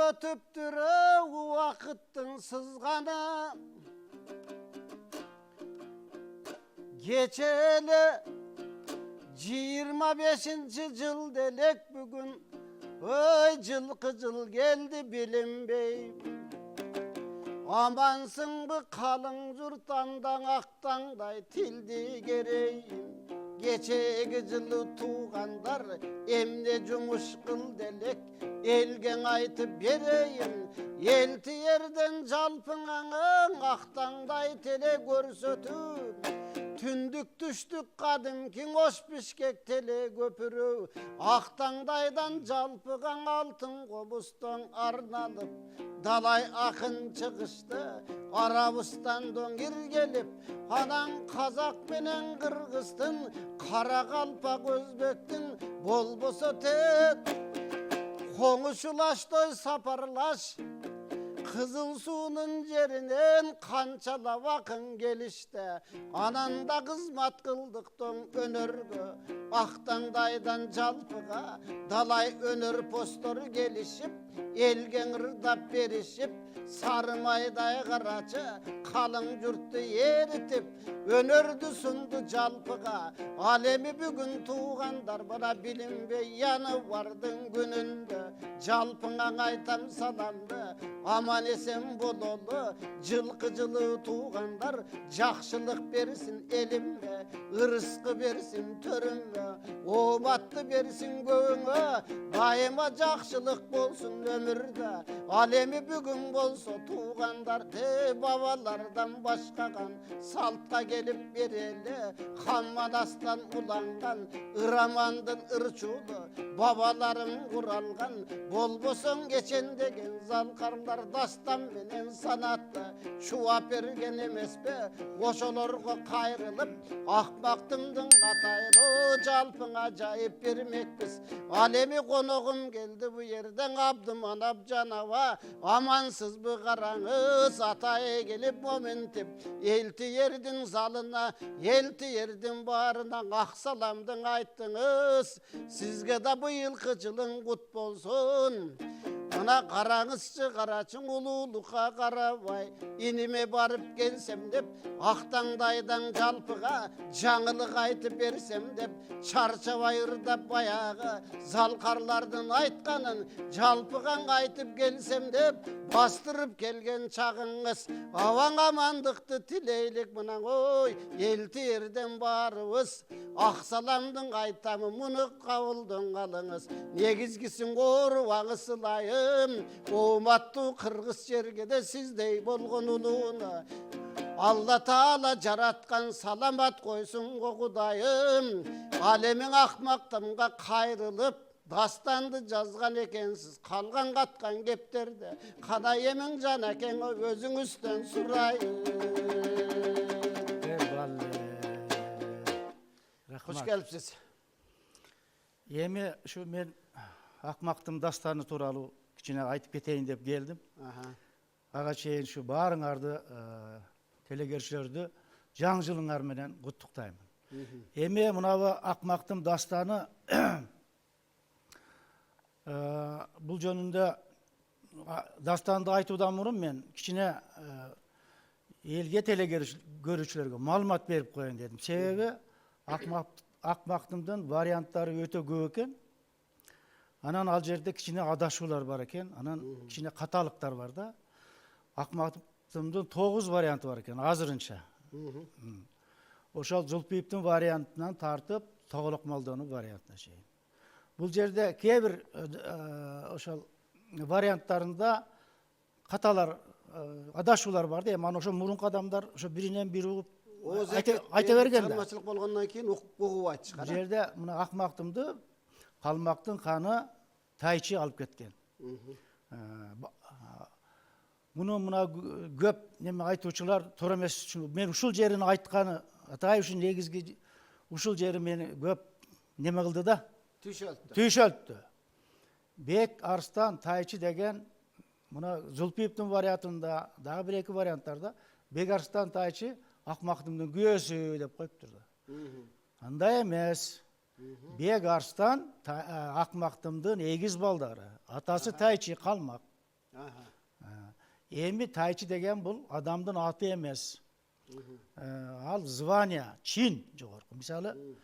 өтüptür uақыттың сызғаны. Geçeli 25-ci jıl delek bugün. Oy жылқы жыл geldi bilinbey. Amansın bu kalın jurtandan aqtаңдай tildi gereyim. Geçegi жылы tuğandar emne jumuş kıl delek. Elgen aytıp bereyim. Elti yerden jalpıngağın aqtаңдай tele görsötüp. Tündük düştük kadimkin hoş pişkek tele köpürü. Aqtаңдайдан жалпыған алтын қобыстан арналып. Далай ақын çıkıştı, Arabistan döngir gelip. Anan Kazak menen Kırgız'tın, Kara Kalpak Özbek'tin, bolboso tet. Konuşulaştoy saparlaş. Kızıl suunun jerinden kançala vakın gelişte. Ananda kızmat kıldıktan önörgü. Aqtаңдайдан жалпыға далай önör postor gelişip. Elgen ırdap berişip. Sarmayday qaraçı kalın jurttu eritip. Önördü sundu жалпыға. Alemi bugün tuğandar bana bilinbey yanı vardın gününde. Жалпыңа aytam salamdı. Aman esen bololu, жылқы жылы tuğandar, жақшылық берсін елімге, ырысқы берсін төрімге, omатты берсін көңе, дайыма жақшылық болсын өмірді. Алеми бүгін болса туғандар, бабалардан башқаған, салтқа келіп берелі, хамманастан уланған, ырамандың ырчулы, бабаларым құралған, болбосон geçen деген залқарлар дастан менен санатты, шуап берген емес бе, ошолорго кайрылып, ақмақтымдың атайлы жалпыңа жайып бермекпіз. Алеми қоногым келді bu yerden Abdümanap canava, amansız bu qarаңыз, atay gelip momentip, elti yerдің залына, elti yerдің барына, ақ саламдың айттыңыз, sizge da bu yılkı жылың құт болсын. Ana qarаңызшы қарачың ұлылыққа қарабай, инеме барып келсем деп, ақтаңдайдан жалпыға жаңылық айтып берсем деп, шаршабай ырдап баяғы залқарлардың айтқанын жалпыған айтып келсем деп, бастырып келген чағыңыз, аван амандықты тілейлік мұнан ой, елті ерден барыңыз, ақсаламдың айтамы мұны қауылдың қалыңыз, негізгісін қорываңыз сылайы. Omатту Kırgız жергеде сиздей болгон улууна. Алла Таала жараткан саламат койсун го Кудайым. Алемиң акмактымга кайрылып, дастанды жазган экенсиз. Калган каткан кептерде кана эмиң жан экен өзүңүздөн сурайым. Hoş gelipsiz. Эми ушу мен Акмактым дастаны тууралуу кичине айтып кетейин деп келдим. Ага чейин şu баарыңарды, телегерчилерди жаңы жылыңар менен куттуктаймын. Эми мынабы Акмактым дастаны бул жөнүндө дастанды айтуудан мурун мен кичине элге телегөрүүчүлөргө маалымат берип коеюн дедим. Себеби Акмактымдын варианттары өтө көп экен. Анан ал жерде кичине адашуулар бар экен, анан кичине каталыктар бар да. Акмактымдын 9 варианты бар экен азырынча. Ошол Жулпиевдин вариантынан тартып, Тоголок Молдонун вариантына чейин. Бул жерде кээ бир ошол варианттарында каталар, адашуулар бар да. Эми ошо мурунку адамдар ошо биринен бири угуп айта берген да. Чалмачылык болгондон кийин угуп айтышкан. Бул жерде мына Акмактымды Калмактын ханы Тайчы алып кеткен. Муну мына көп неме айтуучулар туура эмес үчүн мен ушул жерин айтканы атай үчүн негизги ушул жери мени көп неме кылды да. Түйшөлттү. Бек Арстан Тайчы деген мына Жулпиевдин вариантында дагы бир эки варианттарда Бек Арстан Тайчы Акмактымдын күйөөсү деп коюптур да. Андай эмес. Бек Арстан Акмактымдын эгиз балдары. Атасы Тайчы Калмак. Эми тайчы деген бул адамдын аты эмес. Ал звания, чин жогорку. Мисалы,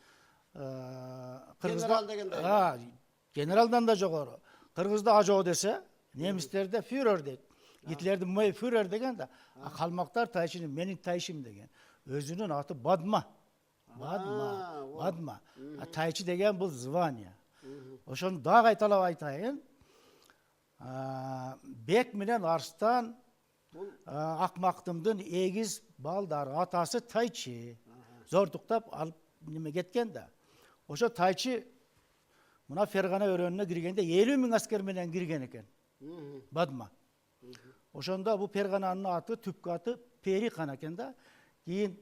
Генерал дегендей. Генералдан да жогору. Кыргызда ажоо десе, немистерде фюрер дейт. Гитлерди мой фюрер деген да. Калмактар тайчыны менин тайшым деген. Өзүнүн аты Бадма. Бадма. Тайчы деген бул звания. Ошону дагы кайталап айтайын. Бек менен Арстан Акмактымдын эгиз балдары, атасы тайчы. Зордуктап алып неме кеткен да. Ошо тайчы мына Фергана өрөөнүнө киргенде 50.000 аскер менен кирген экен. Бадма. Ошондо бу Фергананын аты, түпкү аты Перихан экен да. Кийин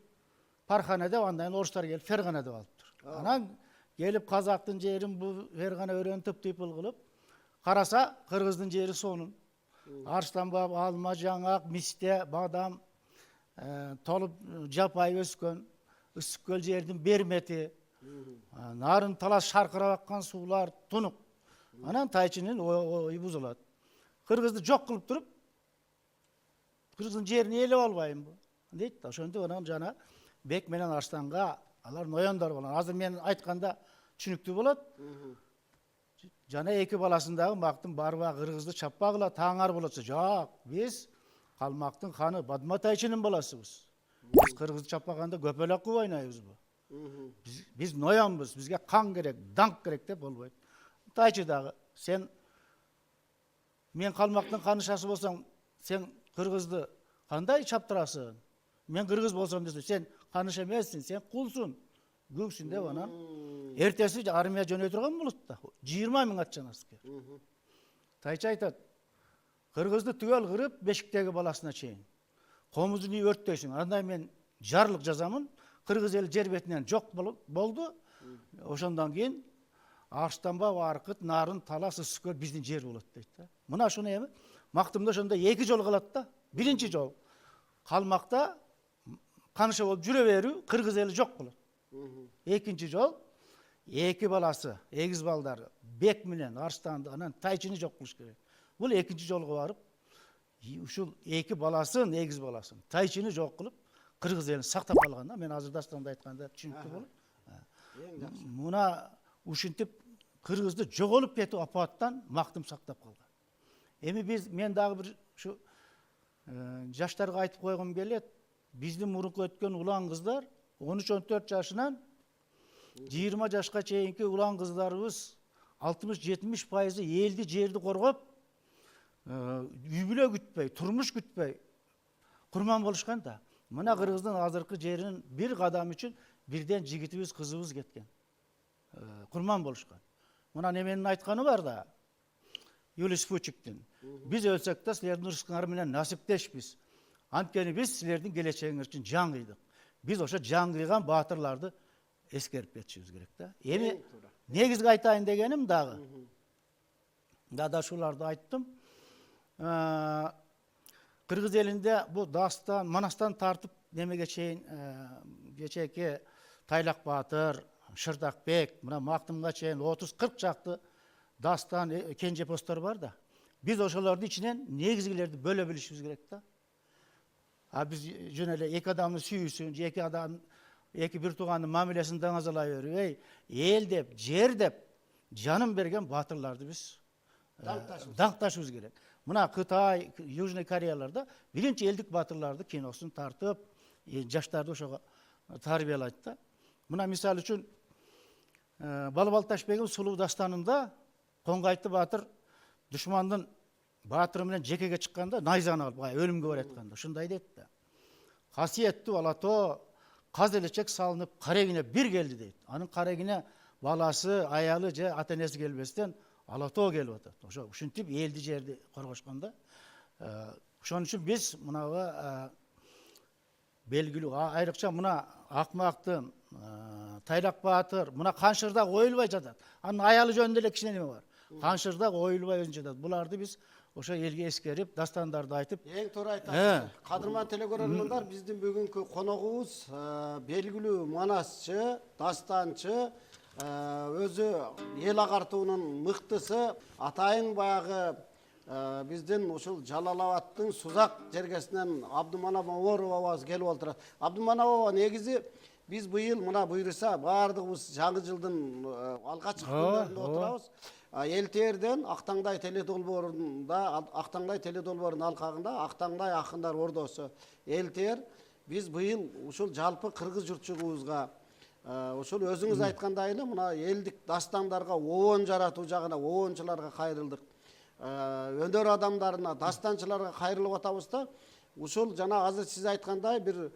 Пархана деп, андан орустар келип Фергана деп алыптыр. Анан келип казактын жерин бу Фергана өрөөнү тып-тыйпыл кылып караса, кыргыздын жери сонун. Арстанбаб, алма, жаңак, мисте, бадам, толуп жапай өскөн, ысык көл жердин бермети, нарын талас шаркырап аккан суулар, тунук. Анан тайчынын ою бузулат. Кыргызды жок кылып туруп, кыргыздын жерин ээлеп албайбы дейт да. Ошондо анан жана Бек менен Арстанга алар ноёндар болгон. Азыр мен айтканда түшүнүктүү болот. Жана эки баласындагы Мактым барбагы кыргызды чаппагыла таңар болотсо, жок, биз Калмактын ханы Бадма тайчынын баласыбыз. Биз кыргызды чаппаганда көпөлөк кылып ойнойбузбу? Биз ноёнбуз, бизге кан керек, данк керек деп болбойт. Тайчы дагы сен мен Калмактын канышасы болсоң, сен кыргызды кандай чаптырасың? Мен кыргыз болсом десе, сен каныш эмессиң, сен кулсуң, күксүң деп анан эртеси армия жөнөй турган болот да. 20.000 атчан аскер. Тайчы айтат, кыргызды түгел кырып, бешиктеги баласына чейин. Комузун үй өрттөйсүң. Андай мен жарлык жазамын. Кыргыз эли жер бетинен жок болду. Ошондон кийин Арстанбаб, Аркыт, Нарын, Талас, Ысык көл биздин жер болот дейт да. Мына шуну эми Мактымда ошондо эки жол калат да. Биринчи жол Калмакта каныша болуп жүрө берүү, кыргыз эли жок болот. Экинчи жол эки баласы, эгиз балдары Бек менен Арстанды анан тайчыны жок кылыш керек. Бул экинчи жолго барып, ушул эки баласын, эгиз баласын тайчыны жок кылып, кыргыз элин сактап калган да. Мен азыр дастанда айтканда түшүнүктүү болот. Мына ушинтип кыргызды жоголуп кетүү апаттан Мактым сактап калган. Эми мен дагы бир ушу жаштарга айтып койгум келет. Биздин мурунку өткөн улан кыздар 13-14 жашынан 20 жашка чейинки улан кыздарыбыз 60-70% элди жерди коргоп, үй бүлө күтпөй, турмуш күтпөй курман болушкан да. Мына кыргыздын азыркы жеринин бир кадам үчүн бирден жигитибиз, кызыбыз кеткен. Курман болушкан. Мына неменин айтканы бар да. Юлис Фучиктин. Биз өлсөк да силердин рызкыңар менен насиптешпиз. Анткени биз силердин келечегиңер үчүн жан кыйдык. Биз ошо жан кыйган баатырларды эскерип кетишибиз керек да. Эми негизги айтайын дегеним дагы. Да шуларды айттым. Кыргыз элинде бу дастан, манастан тартып немеге чейин кечеки Тайлак Баатыр, Шырдакбек, мына Мактымга чейин 30-40 жакты дастан кенжепостор бар да. Биз ошолордун ичинен негизгилерди бөлө билишибиз керек да. Биз жөн эле эки адамдын сүйүүсүн, эки бир туугандын мамилесин даңазалай берип, эл деп, жер деп жанын берген баатырларды биз даңкташыбыз керек. Мына Кытай, Южный Кореяларда биринчи элдик баатырларды киносун тартып, жаштарды ошого тарбиялайт да. Мына мисалы үчүн Балы Балташбегим Сулуу дастанында Коңгайты баатыр душмандын баатыры менен жекеге чыкканда найзаны алып өлүмгө баратканда ушундай дейт да. Касиеттүү Алато каз элечек салынып карегине бир келди дейт. Анын карегине баласы, аялы же ата-энеси келбестен Алато келип атат. Ошо ушинтип элди жерди коргошканда. Ошон үчүн биз мынага белгилүү айрыкча мына Акмактын, Тайлак Баатыр, мына Каншырда оюлбай жатат. Анын аялы жөнүндө эле кичине неме бар. Каншырда оюлбай өзү жатат. Буларды биз ошо элге эскерип, дастандарды айтып. Эң туура айтасыз. Кадырман телекөрөрмандар, биздин бүгүнкү коногубуз белгилүү манасчы, дастанчы, өзү эл агартуунун мыктысы, атайын баягы биздин ушул Жалал Абадтын Сузак жергесинен Абдуманап Оморов бабабыз келип отурат. Абдуманап баба негизи биз быйыл мына буйруса баардыгыбыз жаңы жылдын алгачкы күндөрүндө отурабыз. Элтерден Актаңдай теледолбоорунда, Актаңдай теледолбоорунун алкагында Актаңдай акындар ордосу Элтер биз быйыл ушул жалпы кыргыз журтчугубузга ошол өзүңүз айткандай эле мына элдик дастандарга обон жаратуу жагына обончуларга кайрылдык. Өнөр адамдарына, дастанчыларга кайрылып атабыз да. Ушул жана азыр сиз айткандай бир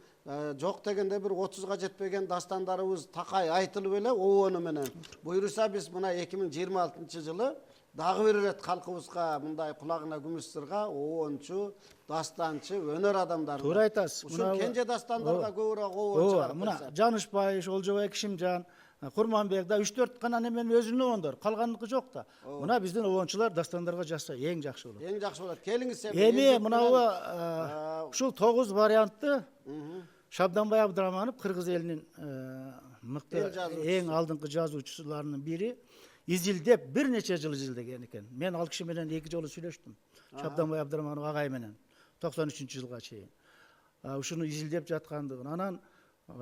жок дегенде бир 30га жетпеген дастандарыбыз такай айтылып эле обону менен. Буйруса биз мына 2026-жылы дагы бир ирет калкыбызга мындай кулагына күмүш сырга обончу, дастанчы, өнөр адамдары. Туура айтасыз. Ушул кенже дастандарга көбүрөөк обон чыгарып мына берсе. Жанышбай, Олжобай Кишимжан, Курманбек да 3-4 гана неменин өзүнүн обондор, калгандыкы жок да. Мына биздин обончулар дастандарга жазса эң жакшы болот. Эң жакшы болот. Келиңиз Эми мына ушул 9 вариантты Шабданбай Абдыраманов кыргыз элинин мыкты эң алдыңкы жазуучуларынын бири изилдеп бир нече жыл изилдеген экен. Мен ал киши менен 2 жолу сүйлөштүм. Шабданбай Абдыраманов агай менен 93-жылга чейин. Ушуну изилдеп жаткандыгын, анан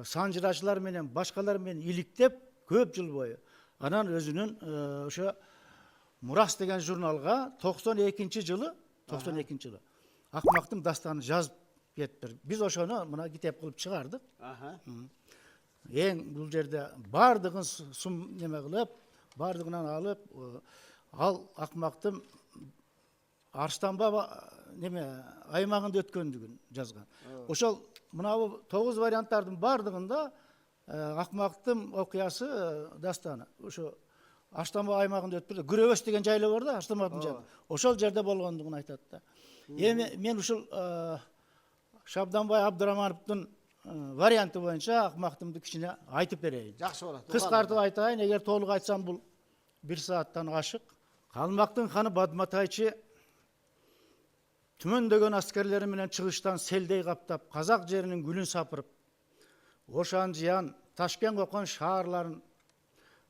санжырачылар менен башкалар менен иликтеп көп жыл бою. Анан өзүнүн ошо Мурас деген журналга 92-жылы Акмактын дастанын жазып кетти. Биз ошону мына китеп кылып чыгардык. Эң бул жерде бардыгын сум неме кылып, бардыгынан алып, ал Акмактын Арстанба неме аймагында өткөндүгүн жазган. Ошол мына 9 варианттардын бардыгында Акмактын окуясы дастаны ошо Арстанба аймагында өтүп, Күрөбөс деген жайлоо бар да, Арстанбадын жайы. Ошол жерде болгондугун айтат да. Эми мен ушул Шабданбай Абдырамановдун варианты боюнча Акмактымды кичине айтып берейин. Жакшы болот. Кыскартып айтайын, эгер толук айтсам бул 1 сааттан ашык. Калмактын ханы Бадматайчы түмөндөгөн аскерлери менен чыгыштан селдей каптап, казак жеринин гүлүн сапырып, Ошан жыян, Ташкен кокон шаарларын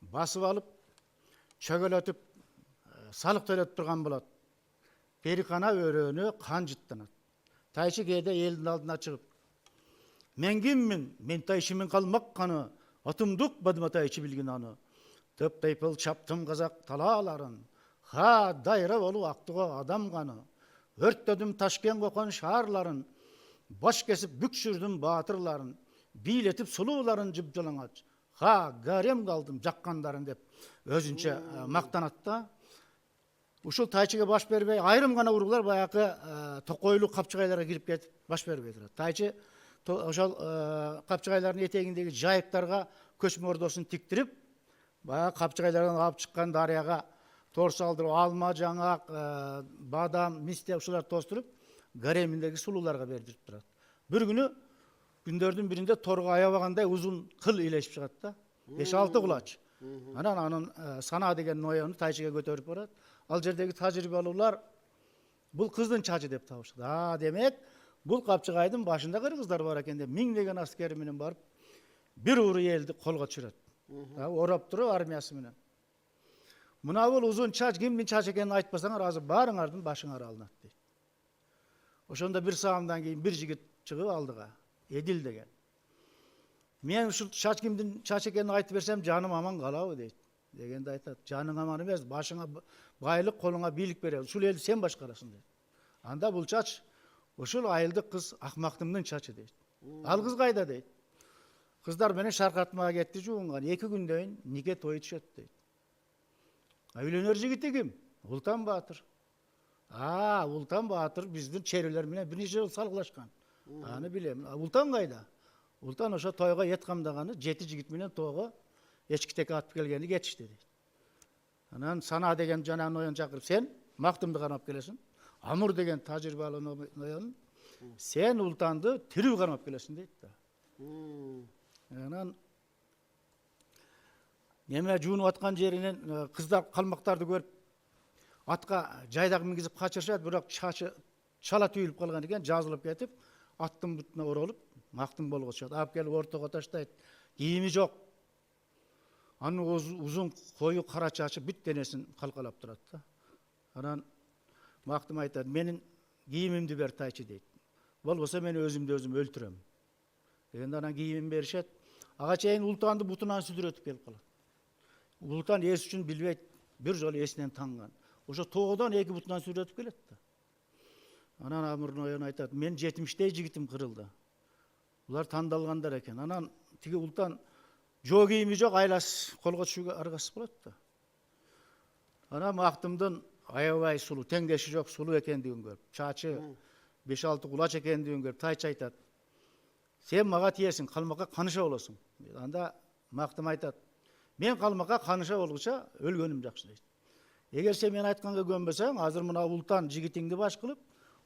басып алып, чөгөлөтүп, салык төлөтүп турган болот. Перикана өрөөнү кан жыттанат. Тайчы кээде элдин алдына чыгып, мен киммин? Мен тайчымын калмак каны, атымдык Бадматайчы билген аны. Төп тайпыл чаптым казак талааларын, ха дайра болуп актыга адам каны. Өрттөдүм Ташкен кокон шаарларын, баш кесип бүкшүрдүм баатырларын, бийлетип сулууларын жыпжалаңач. Ха гарем калдым жаккандарын деп өзүнчө мактанат да. Ушул Тайчыга баш бербей, айрым гана уруглар баягы токойлуу капчыгайларга кирип кетип баш бербей турат. Тайчы ошол капчыгайлардын этегиндеги жайыктарга көчмө ордосун тиктирип, баягы капчыгайлардан алып чыккан дарыяга тор салдырып, алма, жаңак, бадам, мисте ушулар тоздуруп, гареминдеги сулууларга бердирип турат. Бир күнү күндөрдүн биринде торго аябагандай узун кыл илешип чыгат да. 5-6 кулач. Анан анын Сана деген ноёну Тайчыга көтөрүп барат. Ал жердеги тажрыйбалуулар бул кыздын чачы деп табышат. Демек, бул капчыгайдын башында кыргыздар бар экен деп миңдеген аскери менен барып бир уру элди колго түшүрөт. Ороп туруп армиясы менен. Мына бул узун чач кимдин чачы экенин айтпасаңар, азыр баарыңардын башыңар алынат дейт. Ошондо бир саамдан кийин бир жигит чыгып алдыга, Эдил деген. Мен ушул чач кимдин чачы экенин айтып берсем, жаным аман калабы дейт. Дегенде айтат, жаның аман эмес, башыңа байлык, колуңа бийлик беребиз. Ушул элди сен башкарасың дейт. Анда бул чач ушул айылдык кыз Акмактымдын чачы дейт. Ал кыз кайда дейт. Кыздар менен шаркатмага кетти жуунган. 2 күндөн нике тою түшөт дейт. Үйлөнөр жигити ким? Ултан Баатыр. Ултан Баатыр биздин черилер менен бир нече жыл салгылашкан. Аны билем. Ултан кайда? Ултан ошо тойго эт камдаганы 7 жигит менен тоого эчкитекке атып келгени кетишти дейт. Анан Сана деген жана ноён чакырып, сен Мактымды кармап келесиң. Амур деген тажрыйбалуу ноён, сен Ултанды тирүү кармап келесиң дейт да. Анан неме жуунуп аткан жеринен кыздар калмактарды көрүп атка жайдак мингизип качырышат, бирок чачы чала түйүлүп калган экен, жазылып кетип, аттын бутуна оролуп, Мактым болго чыгат. Алып келип ортого таштайт. Кийими жок. Анын узун кою кара чачы бүт денесин калкалап турат да. Анан Мактым айтат, менин кийимимди бер тайчы дейт. Болбосо мен өзүмдү өзүм өлтүрөм. Дегенде анан кийимин беришет. Ага чейин ултанды бутунан сүдүрөтүп келип калат. Ултан эс үчүн билбейт, бир жолу эсинен танган. Ошо тоодон эки бутунан сүдүрөтүп келет да. Анан Амыр Ноян айтат, мен 70-тей жигитим кырылды. Булар тандалгандар экен. Анан тиги ултан жоо кийими жок, айласы колго түшүүгө аргасыз болот да. Анан Мактымдын аябай сулуу, теңдеши жок сулуу экендигин көрүп, чачы 5-6 кулач экендигин көрүп, тайчы айтат, сен мага тиесиң, калмакка каныша болосуң. Анда Мактым айтат, мен калмакка каныша болгуча өлгөнүм жакшы дейт. Эгер сен мен айтканга көнбөсөң, азыр мына ултан жигитиңди баш кылып,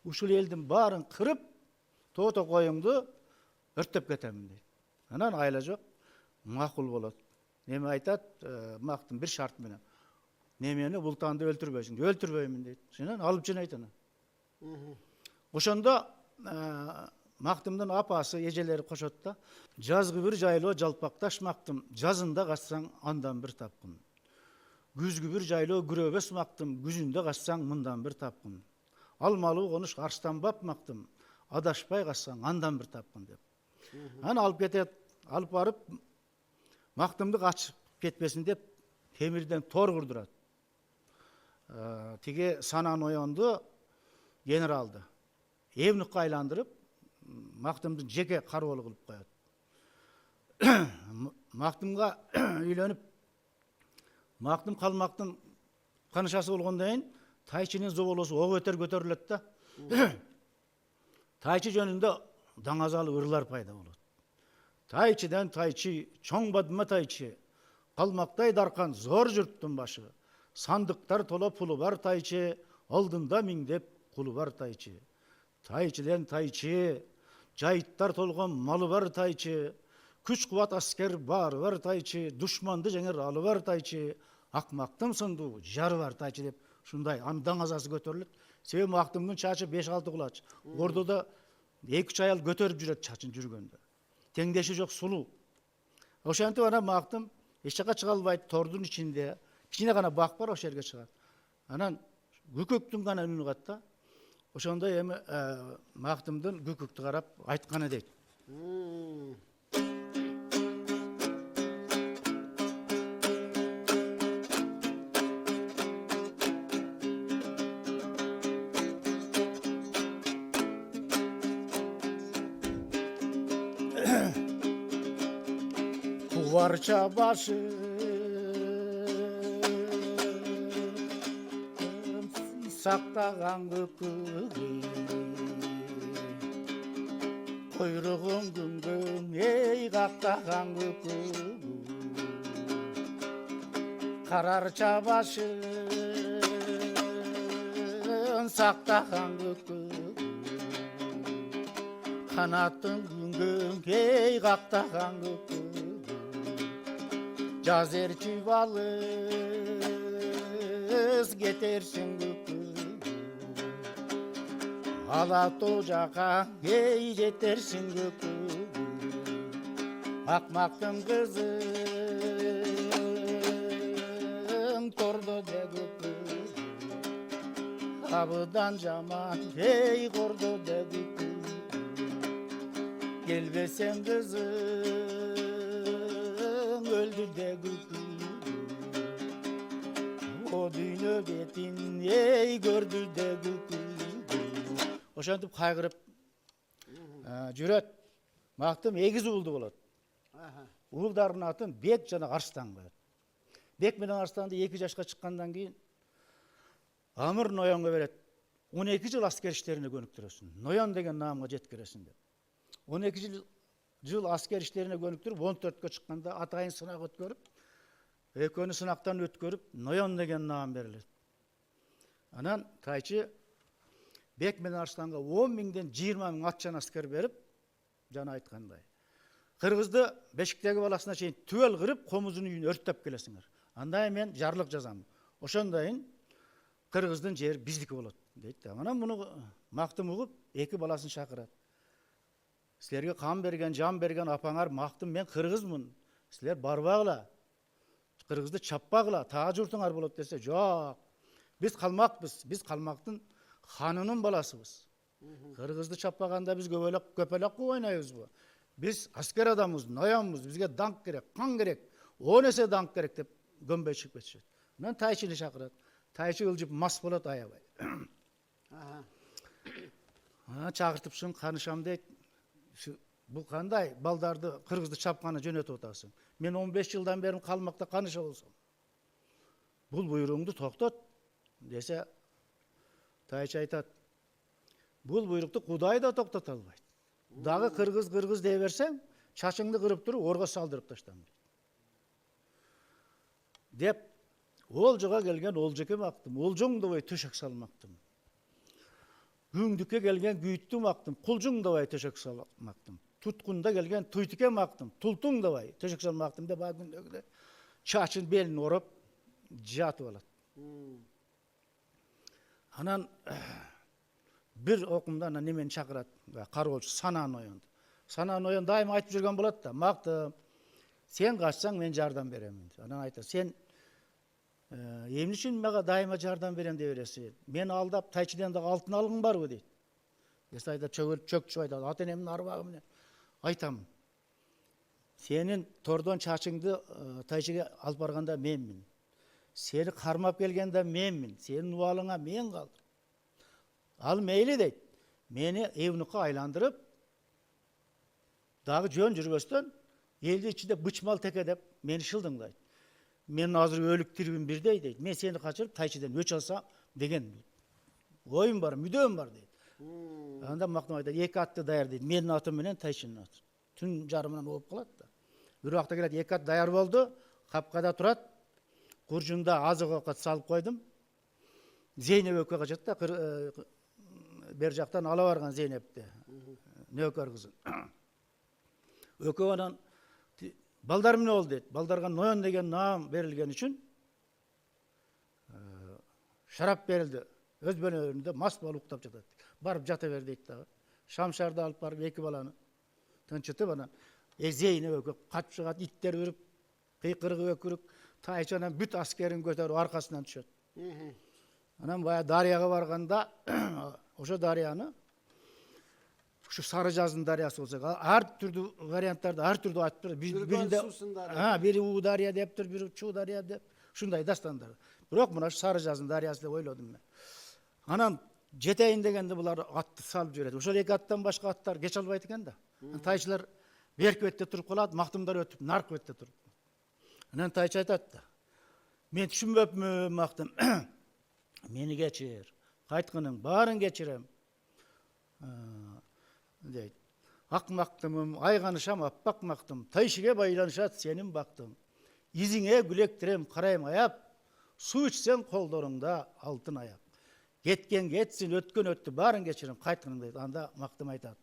ушул элдин баарын кырып, тоото коюңду өрттөп кетемин дейт. Анан айла жок, макул болот. Неме айтат, Мактым бир шарт менен. Немени ултанды өлтүрбөйсүң, өлтүрбөймүн дейт. Анан алып жөнөйт аны. Ошондо Мактымдын апасы, эжелери кошот да, жазгы бир жайлоо жалпакташ Мактым, жазында качсаң андан бир тапкын. Күзгү бир жайлоо күрөбөс Мактым, күзүндө качсаң мындан бир тапкын. Алмалуу конуш арстанбап Мактым, адашпай качсаң андан бир тапкын деп. Анан алып кетет, алып барып Мактымды качып кетпесин деп темирден тор курдурат. Тиги Сана Ноянду генералды эмнукка айландырып, Мактымдын жеке кароолу кылып коет. Мактымга үйлөнүп, Мактым калмактын канышасы болгондон кийин тайчынын зоболосу ого өтөр көтөрүлөт да. Тайчы жөнүндө даңазалы ырлар пайда болот. Тайчыдан тайчы, чоң бадма тайчы, калмактай даркан зор журттун башы. Сандыктар тола пулу бар тайчы, алдында миңдеп кулу бар тайчы. Тайчыдан тайчы, жайыттар толгон малы бар тайчы, күч кубат аскер бары бар тайчы, душманды жеңер алы бар тайчы, Акмактым сындуу жары бар тайчы деп ушундай андан азасы көтөрүлөт. Себеби Мактымдын чачы 5-6 кулач. Ордодо 2-3 аял көтөрүп жүрөт чачын жүргөндө. Теңдеши жок сулуу. Ошентип анан Мактым эч жака чыга албайт, тордун ичинде кичине гана бак бар, ошол жерге чыгат. Анан күкөктүн гана үнү кат да. Ошондо эми Мактымдын күкөктү карап айтканы дейт. Kuvarça başı saktağan küküğü, kuyruğun güngün ey kaktağan küküğü, kararça başı saktağan küküğü, kanatın güngün ey kaktağan küküğü, Cazer çuvalız getirsin kükü, Alat ocağa ey getirsin kükü, Akmaktın kızın kordo de kükü, Kabıdan caman ey kordo de kükü, Gelbesen kızın öldü de kükü, o düğünü betin ey gördü de kükü. Ошентип кайгырып жүрөт. Мактым 8 уулду болот. Уулдардын атын Бек жана Арстан коет. Бек менен Арстанды 2 жашка чыккандан кийин Амыр Ноянга берет. 12 жыл аскер иштерине көнүктүрөсүн. Ноян деген наамга жеткиресиң деп. 12 жыл аскер иштерине көнүктүрүп 14кө чыкканда атайын сынак өткөрүп, экөөнү сынактан өткөрүп, Ноян деген наам берилет. Анан тайчы Бек менен Арстанга 10 миңден 20 миң атчан аскер берип, жана айткандай. Кыргызды Бешиктеги баласына чейин түгөл кырып, комузун үйүн өрттөп келесиңер. Андай мен жарлык жазам. Ошондойын Кыргыздын жери биздики болот дейт. Анан муну Мактым угуп, 2 баласын чакырат. Силерге кан берген, жан берген апаңар Мактым, мен кыргызмын. Силер барбагыла. Кыргызды чаппагыла, таа журтуңар болот десе, жок. Биз калмакпыз. Биз калмактын Hanının balasыбыз. Kırgızды çapaganda biz köpelek oynayız bu. Biz asker adamız, noyanbız, bizge dank gerek, kan gerek, 10 есе dank gerek dep gömbe çıkıp etişет. Мен тайчыны шақырат. Тайчы ылжып мас болот аябай. Чакыртыпсың, канышам дейт. Бул кандай балдарды кыргызды чапканы жөнөтүп атасың. Мен 15 жылдан бери калмакта каныша болсом. Бул буйругуңду токтот десе, Тайчы айтат. Бул буйрукту Кудай да токтото албайт. Дагы кыргыз дей берсең, чачыңды кырып туруп орго салдырып таштам деп. Олжаға келген олжеке мақтым, олжоңдабай төшек салмақтым. Күңдікке келген күйітті мақтым, құлжоңдабай төшек салмақтым. Тұтқында келген тұйтыке мақтым, тұлтыңдабай төшек салмақтым деп күндегіде чачын белін орып жатып алады. Анан бір оқымдан немен шақырады, қаруолчу Санан Оян. Санан Оян дайым айтып жүрген болады да, мақтым, сен қашсаң мен жардам беремін. Анан айтады, сен эмне үчүн мага дайыма жардам берем деп бересиң? Мен алдап Тайчыдан да алтын алгың барбы дейт. Эс айда чөкчүп айтат, ата энемдин арбагы менен айтам. Сенин тордон чачыңды Тайчыга алып барганда менмин. Сени кармап келгенде менмин. Сенин убалыңа мен калдым. Ал мейли дейт. Мени эвнукка айландырып, дагы жөн жүрбөстөн элдин ичинде бычмал теке деп мени шылдыңдайт. Мен азыр өлүк тирбин бирдей дейт. Мен сени качырып Тайчыдан өч алсам деген оюм бар, мүдөм бар дейт. Анда мактым айтат, эки атты даяр дейт. Менин атым менен Тайчынын аты. Түн жарымынан болуп калат да. Бир убакта келет, эки ат даяр болду, капкада турат. Куржунда азык оокат салып койдум. Зейнеп экөө качат да, бер жактан ала барган Зейнепти, нөөкөр кызын. Экөө анан балдар эмне болду дейт. Балдарга Ноян деген наам берилген үчүн шарап берилди. Өз бөлмөлөрүндө мас болуп уктап жатат. Барып жата бер дейт дагы. Шамшарды алып барып эки баланы тынчытып анан Зейнеп экөө качып чыгат, иттер үрүп, кыйкырыгы өкүрүк, Тайчы анан бүт аскерин көтөрүп аркасынан түшөт. Анан бая дарыяга барганда ошо дарыяны şu Sarıcazın darıyası olsa, her türlü variantlarda, her türlü atıyor. Biri U darıya deyiptir, biri Çu darıya deyip, şunday dastanlar. Bırak buna şu Sarıcazın darıyası da oyladım ben. Anam jeteyin degende bular attı salып жүреді. Ошол эки аттан башка аттар кеч албайт экен да. Тайчылар берки өттө туруп калат, мактымдар өтүп, нарк өттө туруп. Анан Тайчы айтат да. Мен түшүнбөпмүн, мактым. Мени кечир. Кайткының баарын кечирем. Deyt. Ak maktımım, ayganışam appak maktım, Tayşıge baylanışat senin baktım. İzine gülektirem, karayım ayap, su içsen kollarında altın ayap. Getken getsin, ötken öttü, barın geçirim, kaytkının deyt. Anda maktım aytat.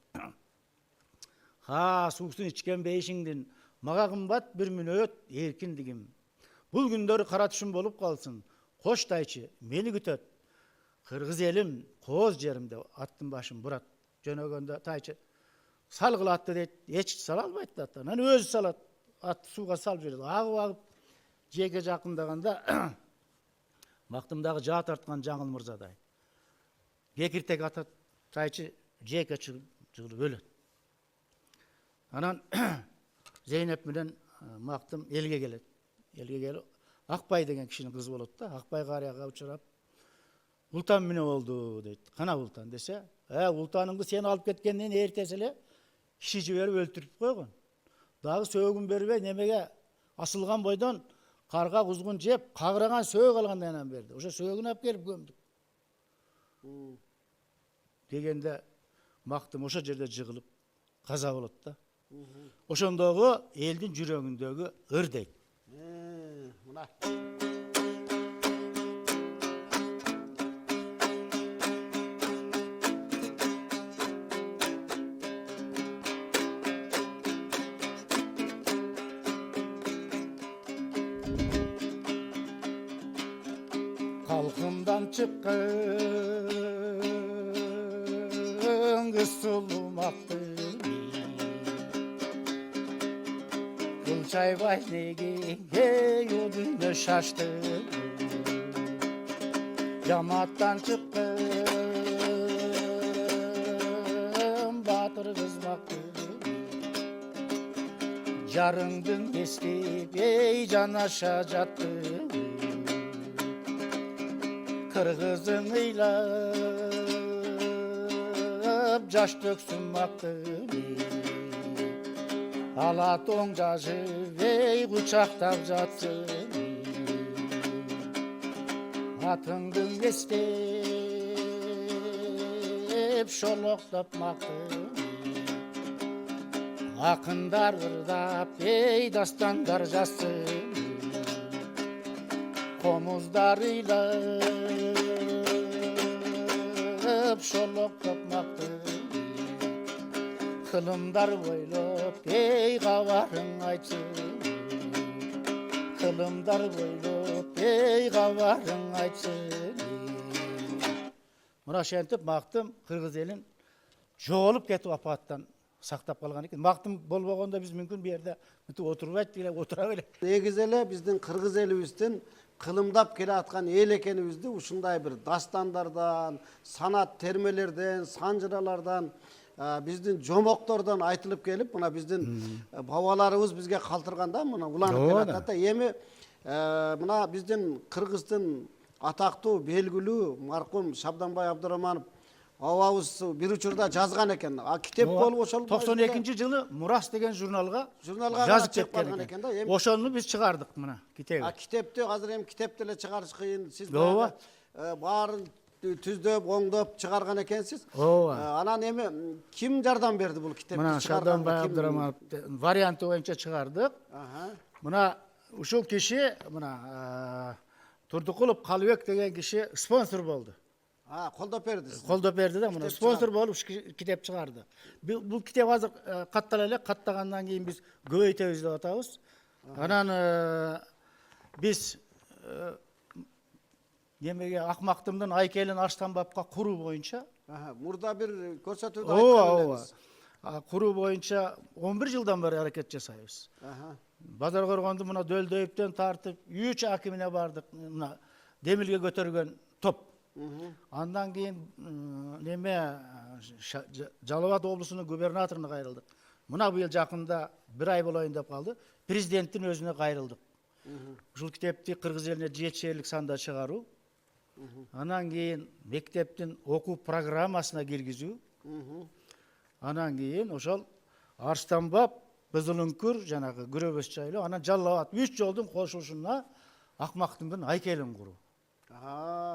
Ha, susun içken beyişindin, maga kımbat bir minöt erkindigim. Bul gündörü karatışım bolup kalsın, koş Tayçı, meni gütöt. Kırgız elim, koz jerimde attım başım burat. Jönөгөндө Тайчы сал кылатты дейт, эч сала албайт да. Анан өзү салат, атты сууга салып жиберет. Агып жеке жакындаганда мактымдагы жаа тарткан Жаңыл мырзадай. Кекиртек атат, Тайчы жеке чыгып өлөт. Анан Зейнеп менен мактым элге келет. Элге келип Акбай деген кишинин кызы болот да. Акбай карыяга учурап Ултан менен болду дейт. Кана Ултан десе, Ултаныңды сен алып кеткенден эртеси эле киши жиберип өлтүрүп койгон. Дагы сөөгүн бербей немеге асылган бойдон карга кузгун жеп, кагыраган сөөгү алгандан анан берди. Ошо сөөгүн алып келип көмдүк. Дегенде мактым ошо жерде жыгылып каза болот да. Ошондогу элдин жүрөгүндөгү ыр дейт. Мына halkımdan çıkkın kısılmaktı. Gülçay Bahnege yudunu şaştı. Cemaattan çıkkın жарыңдың естеп ей жанаша жатты кыргызың ыйлап жаш төксүн мактып ала тоң жашып ей кучактап жатсың атыңдың эстеп шолоктоп мактып акындар ырдап ей дастандар жазсын комуздар ыйлап шолоктоп мактып кылымдар бойлоп эй кабарың айтсын кылымдар бойлоп эй кабарың айтсын мына ошентип мактым кыргыз элин жоголуп кетип апаттан сактап калган экен мактым болбогондо биз мүмкүн бу жерде мынтип отурбайт элек отура белек негизи эле биздин кыргыз элибиздин кылымдап келе аткан эл экенибизди ушундай бир дастандардан санат термелерден санжыралардан биздин жомоктордон айтылып келип мына биздин бабаларыбыз бизге калтырганда мына уланып келатат да эми мына биздин кыргыздын атактуу белгилүү маркум Шабданбай Абдыраманов бабабыз бир учурда жазган экен китеп болуп ошол 92-жылы Мурас деген журналга жазып кеткен экен да ошону биз чыгардык мына китеби китепти азыр эми китепти эле чыгарыш кыйын сиз баарын түздөп оңдоп чыгарган экенсиз ооба анан эми ким жардам берди бул китепти мына Шабданбай Абдыраманов варианты боюнча чыгардык мына ушул киши мына Турдукулов Калыбек деген киши спонсор болду колдоп берди колдоп берди да мына спонсор болуп китеп чыгарды бул китеп азыр каттала элек каттагандан кийин биз көбөйтөбүз деп атабыз анан биз немеге Акмактымдын Айкелин Арстанбапка куруу боюнча мурда бир көрсөтүүдө ооба куруу боюнча 11 жылдан бери аракет жасайбыз Базар Коргонду мына Дөлдөйүптөн тартып 3 акимине бардык мына демилге көтөргөн топ андан кийин неме Жалал Абад облусунун губернаторуна кайрылдык мына быйыл жакында 1 ай болоюн деп калды президенттин өзүнө кайрылдык ушул китепти кыргыз элине 7 шээрлик санда чыгаруу анан кийин мектептин окуу программасына киргизүү анан кийин ошол Арстанбап Кызылүңкүр жанагы Күрөбөс жайлоо анан Жалал Абад 3 жолдун кошулушуна Акмактымдын Айкелин куруу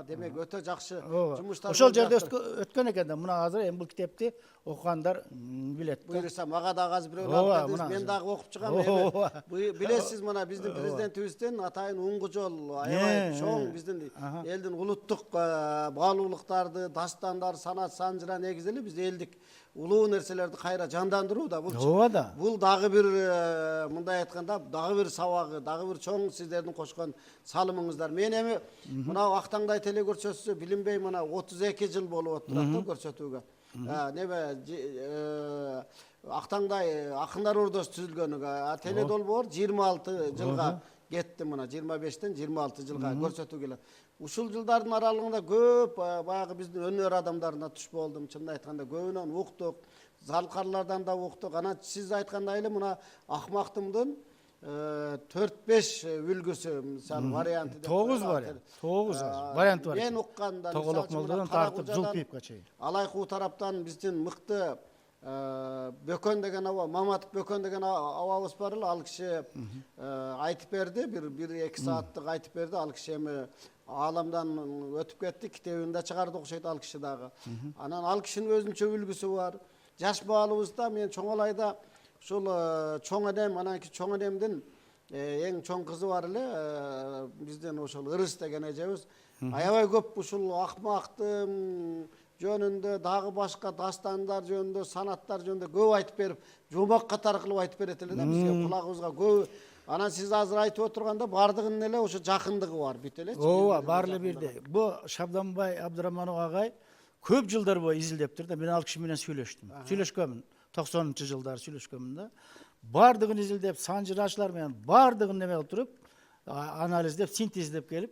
демек өтө жакшы жумуштар ошол жерде өткөн экен да мына азыр эми бул китепти окугандар билет буюрса мага дагы азыр бирөө мен дагы окуп чыгам эми билесиз мына биздин президентибиздин атайын уңгу жол аябай чоң биздин элдин улуттук баалуулуктарды дастандарды санат санжыра негизи эле биз элдик улуу нерселерди кайра жандандыруу да булчу ооба да бул дагы бир мындай айтканда дагы бир сабагы дагы бир чоң сиздердин кошкон салымыңыздар мен эми мына Актаңдай телекөрсөтүүсү билинбей мына 32 жыл болуп отурат да көрсөтүүгө неме Актаңдай акындар ордосу түзүлгөнүгө теледолбоор 26 жылга кетти мына 25тен 26 жылга көрсөтүү келет ушул жылдардын аралыгында көп баягы биздин өнөр адамдарына туш болдум чынын айтканда көбүнөн уктук залкарлардан да уктук анан сиз айткандай эле мына Акмактымдын 4-5 үлгүсү мисалы варианты деп 9 варианты бар мен укканда Тоголок молдодон тартып Жылпиевка чейин Алайкуу тараптан биздин мыкты Бөкөн деген Маматов Бөкөн деген абабыз бар эле ал киши айтып берди бир 1-2 сааттык айтып берди ал киши эми ааламдан өтүп кетти китебин да чыгарды окшойт ал киши дагы анан ал кишинин өзүнчө үлгүсү бар жаш баалыбызда мен Чоңолайда ушул чоң энем ананки чоң энемдин эң чоң кызы бар эле бизден ошол Ырыс деген эжебиз аябай көп ушул Акмактым жөнүндө дагы башка дастандар жөнүндө санаттар жөнүндө көп айтып берип жомок катары кылып айтып берет эле да бизге кулагыбызга көп анан сиз азыр айтып отурганда баардыгынын эле ошо жакындыгы бар бүт элечи ооба баары эле бирдей бу Шабданбай Абдыраманов агай көп жылдар бою изилдептир да мен ал киши менен сүйлөшкөнмүн 90-жылдары сүйлөшкөнмүн да баардыгын изилдеп санжырачылар менен баардыгын неме кылып туруп анализдеп синтездеп келип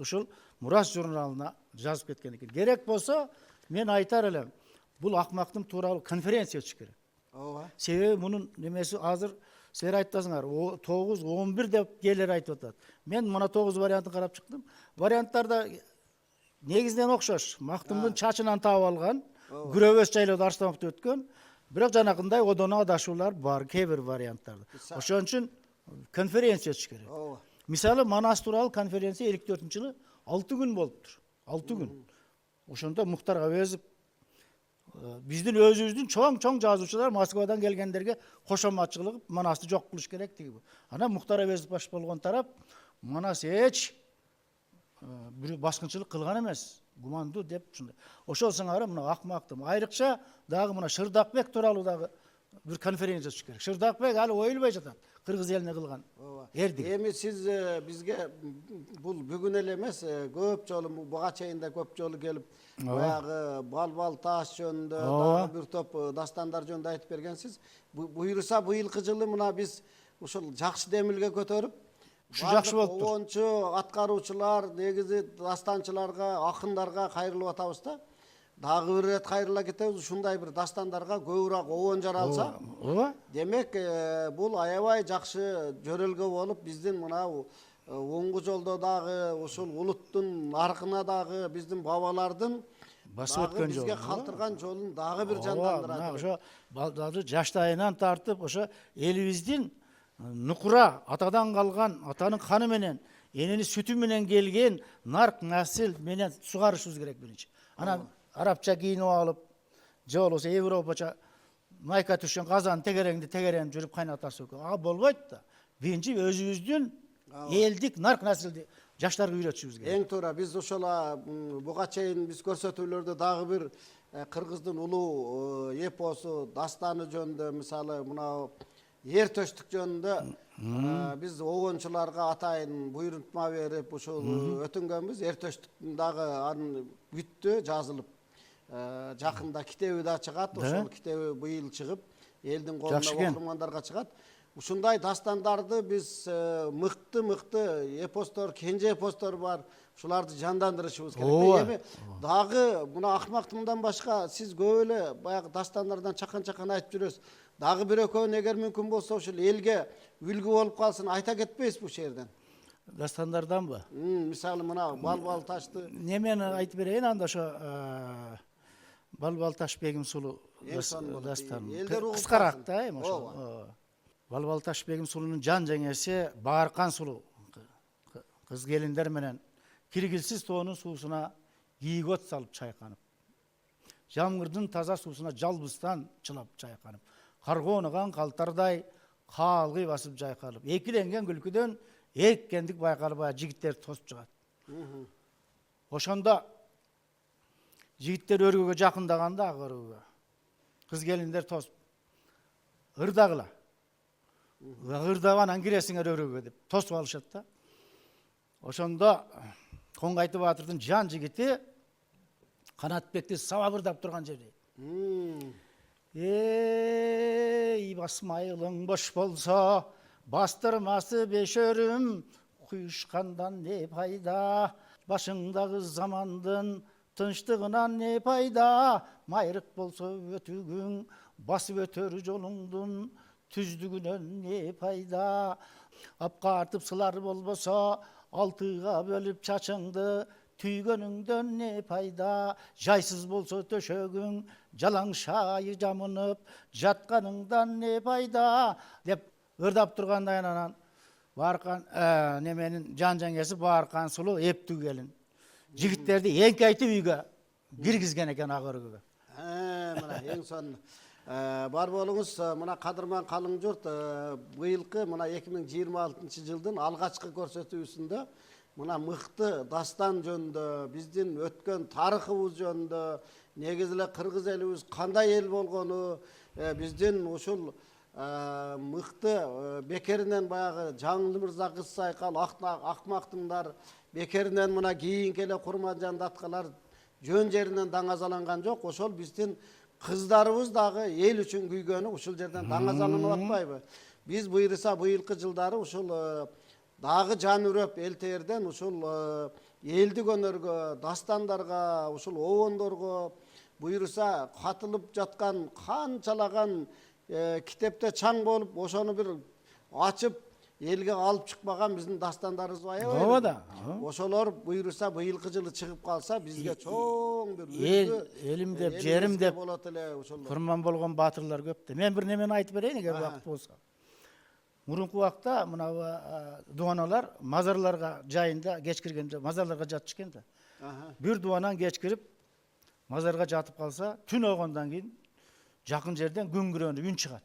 ушул Мурас журналына жазып кеткен экен керек болсо мен айтар элем бул Акмактым тууралуу конференция өтүш керек ооба себеби мунун немеси азыр Силер айтасыңар, 9, 11 деп келер айтып атат. Мен мына 9 вариантын карап чыктым. Варианттарда негизден окшош. Мактымдын чачынан таап алган, күрөбөс жайлоодо арыстанокто өткөн. Бирок жанакындай одон адашуулар бар кээ бир варианттарда. Ошон үчүн конференция өтүш керек. Мисалы Манас тууралуу конференция 54-жылы 6 күн болуптур. 6 күн. Ошондо Муктар Абезов биздин өзүбүздүн чоң жазуучулар Москвадан келгендерге кошоматчылык Манасты жок кылыш керек деген. Анан Муктар Абезов баш болгон тарап Манас эч бир баскынчылык кылган эмес, гумандуу деп ушундай. Ошол сыңары мына акмактым. Айрыкча дагы мына Шырдакбек тууралуу дагы бир конференция өтүш керек. Шырдакбек али оюлбай жатат. Кыргыз элине кылган эрдик. Эми сиз бизге бул бүгүн эле эмес, көп жолу буга чейин да көп жолу келип, баягы Балбал таш жөнүндө дагы бир топ дастандар жөнүндө айтып бергенсиз. Буйруса быйылкы жылы мына биз ушул жакшы демилге көтөрүп, ушу жакшы болуптур. Оончу, аткаруучулар, негизи дастанчыларга, акындарга кайрылып атабыз да. Дагы бир рет кайрыла кетебиз, ушундай бир дастандарга көбүрөөк оон жаралса. Демек, бул аябай жакшы жөрөлгө болуп, биздин мына оңгу жолдо дагы, ушул улуттун наркына дагы, биздин бабалардын басып өткөн жолу, бизге калтырган жолун дагы бир жандандырат. Ошо балдарды жаштайынан тартып, ошо элибиздин нукура атадан калган, атанын каны менен, эненин сүтү менен келген нарк насил менен сугарышыбыз керек биринчи. Анан арабча кийинип алып, же болбосо европача майка түшкөн казан тегереңди жүрүп кайнатасы өкөн. Ага болбойт да. Биринчи өзүбүздүн элдик нарк насилди жаштарга үйрөтүшүбүз керек. Эң туура, биз ошол буга чейин биз көрсөтүүлөрдө дагы бир кыргыздын улуу эпосу, дастаны жөнүндө, мисалы мына Ер төштүк жөнүндө биз оончуларга атайын буйрутма берип, ушул өтүнгөнбүз. Ер төштүктүн дагы анын бүттү, жазылып. Жакында китеби да чыгат, ошол китеби быйыл чыгып, элдин колуна окурмандарга чыгат. Ушундай дастандарды биз мыкты эпостор, кенже эпостор бар, ушуларды жандандырышыбыз керек. Эми дагы мына Акмактымдан башка сиз көп эле баягы дастандардан чакан айтып жүрөсүз. Дагы бир экөөнү эгер мүмкүн болсо ушул элге үлгү болуп калсын, айта кетпейсизби ушул жерден? Дастандарданбы? Мисалы мына Балбал ташты. Немени айтып берейин, анда ошо Балбал таш бегим сулуу дастан. Кыскараак да эми ошо. Балбал таш бегим сулуунун жан жеңеси Бааркан сулуу. Кыз келиндер менен киргилсиз тоонун суусуна кийгөт салып чайканып. Жамгырдын таза суусуна жалбыстан чылап чайканып. Каргоонаган калтардай каалгый басып жайкалып. Экиленген күлкүдөн эрккендик байкалып, жигиттер тосуп чыгат. Ошондо жигиттер өргөгө жакындаганда ак өргөгө кыз келиндер тосуп ырдагыла. Ырдабанан киресиңер өргөгө деп тосуп алышат да. Ошондо Коңгайты баатырдын жан жигити Канатбекти сабап ырдап турган жерде. Эй, басмайылың бош болсо, бастырмасы бешөрүм, куюшкандан не пайда, башыңдагы замандын тынчтыгынан не пайда, майрык болсо өтүгүң, басып өтөр жолуңдун түздүгүнөн не пайда, апка артып сылар болбосо, алтыга бөлүп чачыңды, түйгөнүңдөн не пайда, жайсыз болсо төшөгүң, жалаң шайы жамынып, жатканыңдан не пайда, деп ырдап тургандан анан Бааркан неменин жан жеңеси Бааркан сулуу эптүү келин. Жигиттерди эңкейтип үйгө киргизген экен ак өргөгө. Мына эң сонун. Бар болуңуз, мына кадырман калың журт, быйылкы мына 2026-жылдын алгачкы көрсөтүүсүндө мына мыкты дастан жөнүндө, биздин өткөн тарыхыбыз жөнүндө, негизи эле кыргыз элибиз кандай эл болгону, биздин ушул мыкты бекеринен баягы Жаңылы мырза кыз сайкал, Акмактымдар бекеринен мына кийинки эле Курманжан даткалар жөн жеринен даңазаланган жок. Ошол биздин кыздарыбыз дагы эл үчүн күйгөнү ушул жерден даңазаланып атпайбы? Биз буйруса быйылкы жылдары ушул дагы жан үрөп элтерден ушул элдик өнөргө, дастандарга, ушул обондорго буйруса катылып жаткан канчалаган китепте чаң болуп, ошону бир açып элге алып чыкпаган биздин дастандарыбыз аябай. Ооба да. Ошолор буйруса быйылкы жылы чыгып калса бизге чоң бир Элим деп, жерим деп болот эле ошолор. курман болгон баатырлар көп да. Мен бир немени айтып берейин эгер убакыт болсо. Мурунку убакта мына дубаналар мазарларга жайында кеч киргенде мазарларга жатчу экен да. Бир дубанан кеч кирип мазарга жатып калса, түн огондон кийин жакын жерден күңгүрөнүп үн чыгат.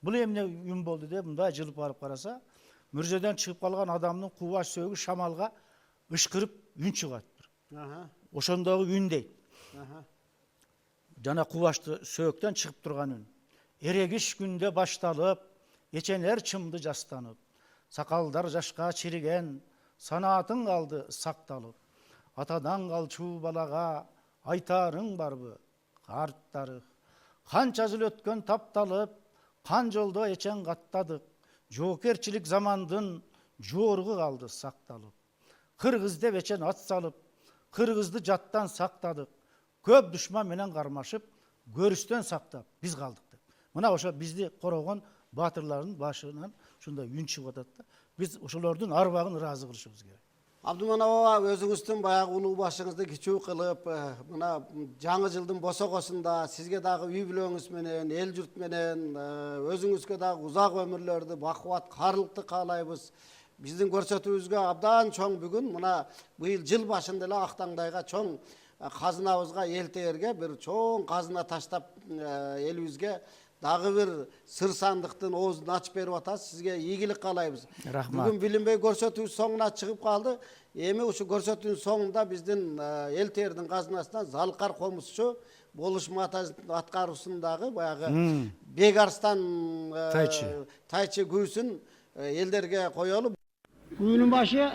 Бул эмне үн болду деп мындай жылып барып караса, мүрзөдөн чыгып калган адамдын кубаш сөөгү шамалга ышкырып үн чыгат. Ошондогу үн дейт. Жана кубашты сөөктөн чыгып турган үн. Эрегиш күндө башталып, эченер чымды жастанып, сакалдар жашка чириген, санаатың калды сакталып. Атадан калчу балага айтарың барбы, карттарых. Канча жыл өткөн тапталып, кан жолдо эчен каттадык. Жоокерчилик замандын жоругу калды сакталып. Кыргыз деп эчен ат салып, кыргызды жаттан сактадык. Көп душман менен кармашып, көрүстөн сактап биз калдык деп. Мына ошо бизди корогон баатырлардын башынан ушундай үн чыгып атат да. Биз ошолордун арбагын ыраазы кылышыбыз керек. Абдуманап аба өзүңүздүн баягы улуу башыңызды кичүү кылып, мына жаңы жылдын босогосунда сизге дагы үй бүлөңүз менен, эл журт менен өзүңүзгө дагы узак өмүрлөрдү, бакубат, каалылыкты каалайбыз. Биздин көрсөтүүбүзгө абдан чоң бүгүн мына быйыл жыл башында эле Актаңдайга чоң казынабызга элтээрге бир чоң казына таштап элибизге дагы бир сыр сандыктын оозун ачып берип атасыз. Сизге ийгилик каалайбыз. Рахмат. Бүгүн билинбей көрсөтүү соңуна чыгып калды. Эми ушу көрсөтүүнүн соңунда биздин элтердин казынасынан Залкар комузчу болушма аткаруусундагы баягы Бек Арстан тайчы күүсүн элдерге коелу. Күүнүн башы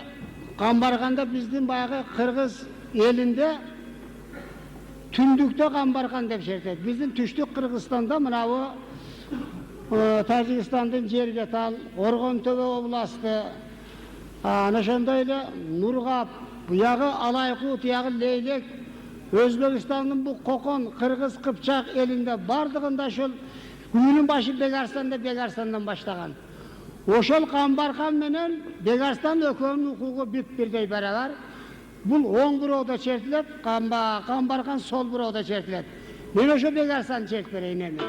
кан барганда биздин баягы кыргыз элинде түндүктө кан барган деп шертет. Биздин түштүк Кыргызстанда мынабу Тажикстандын Жергетал, Оргонтөбө областы, ошондой эле Нургап, буягы Алайкуу, тиягы Лейлек, Өзбекстандын бу Кокон, Кыргыз Кыпчак элинде бардыгында ошол күүнүн башы Бек Арстандан баштаган. Ошол кан барган менен Бек Арстан экөөнүн укугу бүт бирдей барабар. Бул оң бирөөдө чертилет, кан барган сол бирөөдө чертилет. Мен ошо Бек Арстанды чертип берейин эми.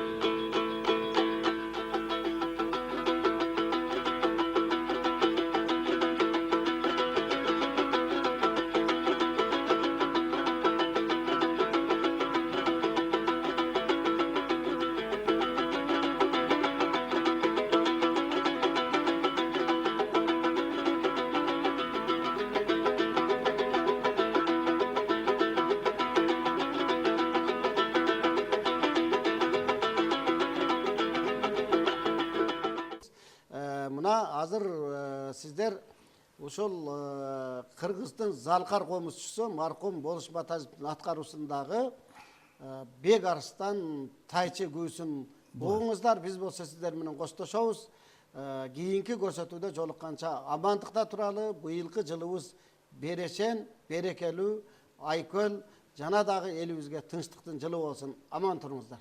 Мына азыр сиздер ушул Кыргыздын Залкар комузчусу маркум Болуш Матазовдун аткаруусундагы Бек Арстан тайчы күүсүн угуңуздар. Биз болсо сиздер менен коштошобуз. Кийинки көрсөтүүдө жолукканча амандыкта туралы. Быйылкы жылыбыз берешен, берекелүү, айкөл, жана дагы элибизге тынчтыктын жылы болсун. Аман туруңуздар.